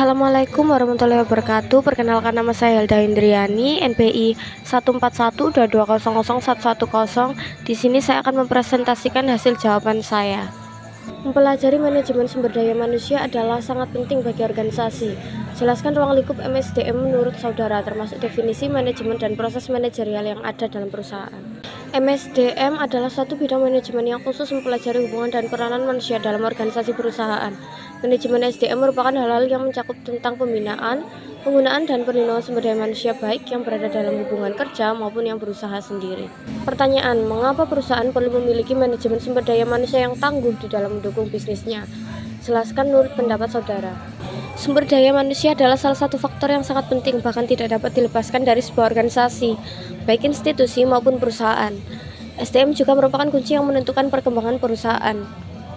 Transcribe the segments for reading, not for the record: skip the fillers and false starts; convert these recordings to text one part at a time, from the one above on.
Assalamualaikum warahmatullahi wabarakatuh. Perkenalkan, nama saya Helda Indriani, NPI 14122000110. Di sini saya akan mempresentasikan hasil jawaban saya. Mempelajari manajemen sumber daya manusia adalah sangat penting bagi organisasi. Jelaskan ruang lingkup MSDM menurut saudara, termasuk definisi manajemen dan proses manajerial yang ada dalam perusahaan. MSDM adalah suatu bidang manajemen yang khusus mempelajari hubungan dan peranan manusia dalam organisasi perusahaan. Manajemen SDM merupakan hal-hal yang mencakup tentang pembinaan, penggunaan dan perlindungan sumber daya manusia baik yang berada dalam hubungan kerja maupun yang berusaha sendiri. Pertanyaan, mengapa perusahaan perlu memiliki manajemen sumber daya manusia yang tangguh di dalam mendukung bisnisnya? Jelaskan menurut pendapat saudara. Sumber daya manusia adalah salah satu faktor yang sangat penting, bahkan tidak dapat dilepaskan dari sebuah organisasi, baik institusi maupun perusahaan. SDM juga merupakan kunci yang menentukan perkembangan perusahaan.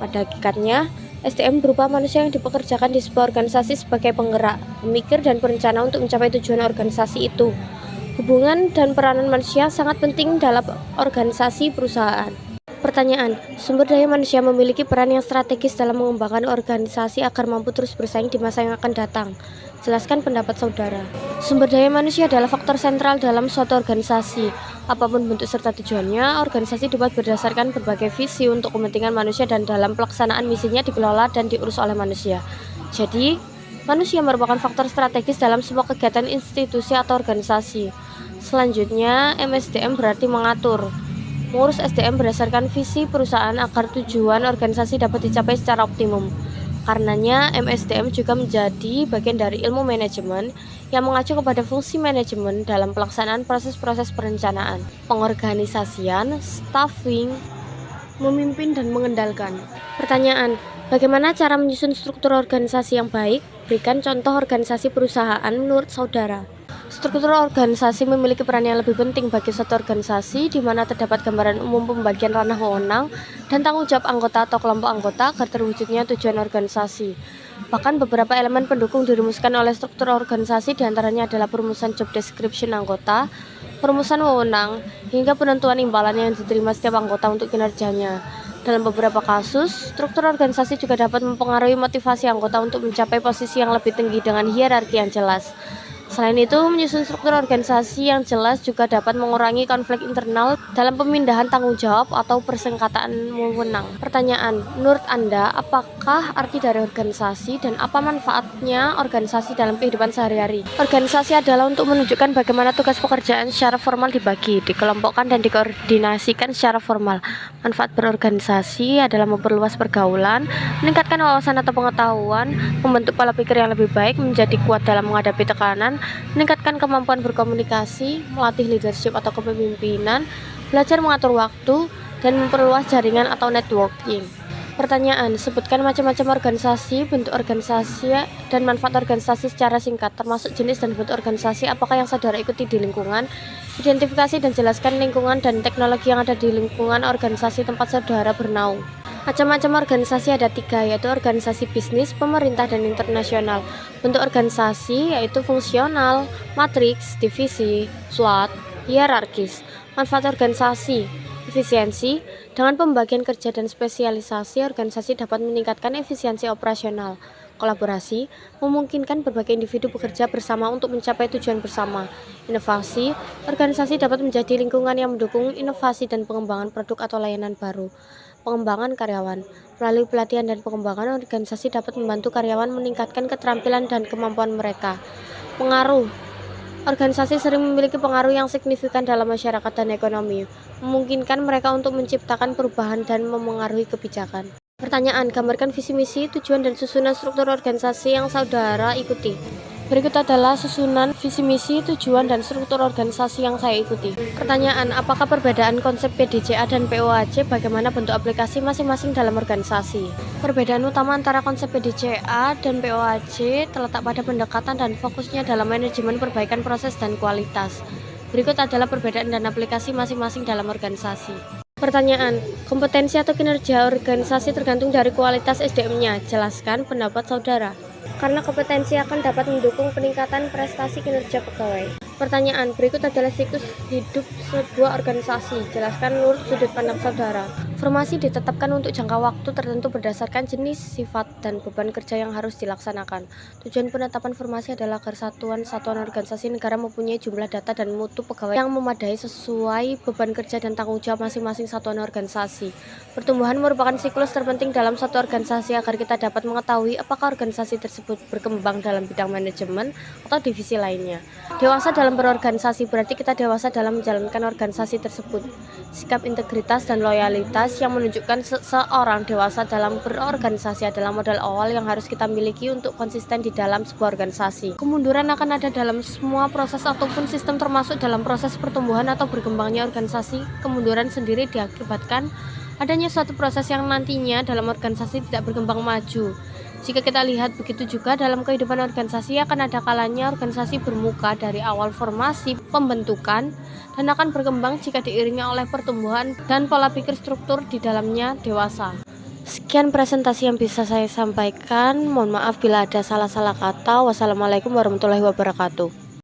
Pada hakikatnya, SDM berupa manusia yang dipekerjakan di sebuah organisasi sebagai penggerak, pemikir, dan perencana untuk mencapai tujuan organisasi itu. Hubungan dan peranan manusia sangat penting dalam organisasi perusahaan. Pertanyaan, sumber daya manusia memiliki peran yang strategis dalam mengembangkan organisasi agar mampu terus bersaing di masa yang akan datang. Jelaskan pendapat saudara. Sumber daya manusia adalah faktor sentral dalam suatu organisasi. Apapun bentuk serta tujuannya, organisasi dibuat berdasarkan berbagai visi untuk kepentingan manusia dan dalam pelaksanaan misinya dikelola dan diurus oleh manusia. Jadi, manusia merupakan faktor strategis dalam sebuah kegiatan institusi atau organisasi. Selanjutnya, MSDM berarti mengatur. Mengurus SDM berdasarkan visi perusahaan agar tujuan organisasi dapat dicapai secara optimum. Karenanya, MSDM juga menjadi bagian dari ilmu manajemen yang mengacu kepada fungsi manajemen dalam pelaksanaan proses-proses perencanaan, pengorganisasian, staffing, memimpin, dan mengendalikan. Pertanyaan, bagaimana cara menyusun struktur organisasi yang baik? Berikan contoh organisasi perusahaan menurut saudara. Struktur organisasi memiliki peran yang lebih penting bagi suatu organisasi, di mana terdapat gambaran umum pembagian ranah wewenang dan tanggung jawab anggota atau kelompok anggota agar terwujudnya tujuan organisasi. Bahkan beberapa elemen pendukung dirumuskan oleh struktur organisasi, diantaranya adalah perumusan job description anggota, perumusan wewenang, hingga penentuan imbalan yang diterima setiap anggota untuk kinerjanya. Dalam beberapa kasus, struktur organisasi juga dapat mempengaruhi motivasi anggota untuk mencapai posisi yang lebih tinggi dengan hierarki yang jelas. Selain itu, menyusun struktur organisasi yang jelas juga dapat mengurangi konflik internal dalam pemindahan tanggung jawab atau persengketaan wewenang. Pertanyaan, menurut Anda, apakah arti dari organisasi dan apa manfaatnya organisasi dalam kehidupan sehari-hari? Organisasi adalah untuk menunjukkan bagaimana tugas pekerjaan secara formal dibagi, dikelompokkan, dan dikoordinasikan secara formal. Manfaat berorganisasi adalah memperluas pergaulan, meningkatkan wawasan atau pengetahuan, membentuk pola pikir yang lebih baik, menjadi kuat dalam menghadapi tekanan, meningkatkan kemampuan berkomunikasi, melatih leadership atau kepemimpinan, belajar mengatur waktu, dan memperluas jaringan atau networking. Pertanyaan, sebutkan macam-macam organisasi, bentuk organisasi, dan manfaat organisasi secara singkat, termasuk jenis dan bentuk organisasi apakah yang saudara ikuti di lingkungan. Identifikasi dan jelaskan lingkungan dan teknologi yang ada di lingkungan organisasi tempat saudara bernaung. Macam-macam organisasi ada 3, yaitu organisasi bisnis, pemerintah, dan internasional. Bentuk organisasi yaitu fungsional, matriks, divisi, slot, hierarkis. Manfaat organisasi, efisiensi. Dengan pembagian kerja dan spesialisasi, organisasi dapat meningkatkan efisiensi operasional. Kolaborasi memungkinkan berbagai individu bekerja bersama untuk mencapai tujuan bersama. Inovasi, organisasi dapat menjadi lingkungan yang mendukung inovasi dan pengembangan produk atau layanan baru. Pengembangan karyawan, melalui pelatihan dan pengembangan, organisasi dapat membantu karyawan meningkatkan keterampilan dan kemampuan mereka. Pengaruh, organisasi sering memiliki pengaruh yang signifikan dalam masyarakat dan ekonomi, memungkinkan mereka untuk menciptakan perubahan dan memengaruhi kebijakan. Pertanyaan, gambarkan visi misi, tujuan, dan susunan struktur organisasi yang saudara ikuti. Berikut adalah susunan visi misi, tujuan, dan struktur organisasi yang saya ikuti. Pertanyaan, apakah perbedaan konsep PDCA dan POAC, bagaimana bentuk aplikasi masing-masing dalam organisasi? Perbedaan utama antara konsep PDCA dan POAC terletak pada pendekatan dan fokusnya dalam manajemen perbaikan proses dan kualitas. Berikut adalah perbedaan dan aplikasi masing-masing dalam organisasi. Pertanyaan, kompetensi atau kinerja organisasi tergantung dari kualitas SDM-nya. Jelaskan pendapat saudara. Karena kompetensi akan dapat mendukung peningkatan prestasi kinerja pegawai. Pertanyaan, berikut adalah siklus hidup sebuah organisasi. Jelaskan menurut sudut pandang saudara. Formasi ditetapkan untuk jangka waktu tertentu berdasarkan jenis, sifat, dan beban kerja yang harus dilaksanakan. Tujuan penetapan formasi adalah agar satuan organisasi negara mempunyai jumlah data dan mutu pegawai yang memadai sesuai beban kerja dan tanggung jawab masing-masing satuan organisasi. Pertumbuhan merupakan siklus terpenting dalam satu organisasi agar kita dapat mengetahui apakah organisasi tersebut berkembang dalam bidang manajemen atau divisi lainnya. Dewasa dalam berorganisasi berarti kita dewasa dalam menjalankan organisasi tersebut. Sikap integritas dan loyalitas yang menunjukkan seorang dewasa dalam berorganisasi adalah modal awal yang harus kita miliki untuk konsisten di dalam sebuah organisasi. Kemunduran akan ada dalam semua proses ataupun sistem, termasuk dalam proses pertumbuhan atau berkembangnya organisasi. Kemunduran sendiri diakibatkan adanya suatu proses yang nantinya dalam organisasi tidak berkembang maju. Jika kita lihat begitu juga dalam kehidupan organisasi, akan ada kalanya organisasi bermuka dari awal formasi pembentukan dan akan berkembang jika diiringi oleh pertumbuhan dan pola pikir struktur di dalamnya dewasa. Sekian presentasi yang bisa saya sampaikan. Mohon maaf bila ada salah-salah kata. Wassalamualaikum warahmatullahi wabarakatuh.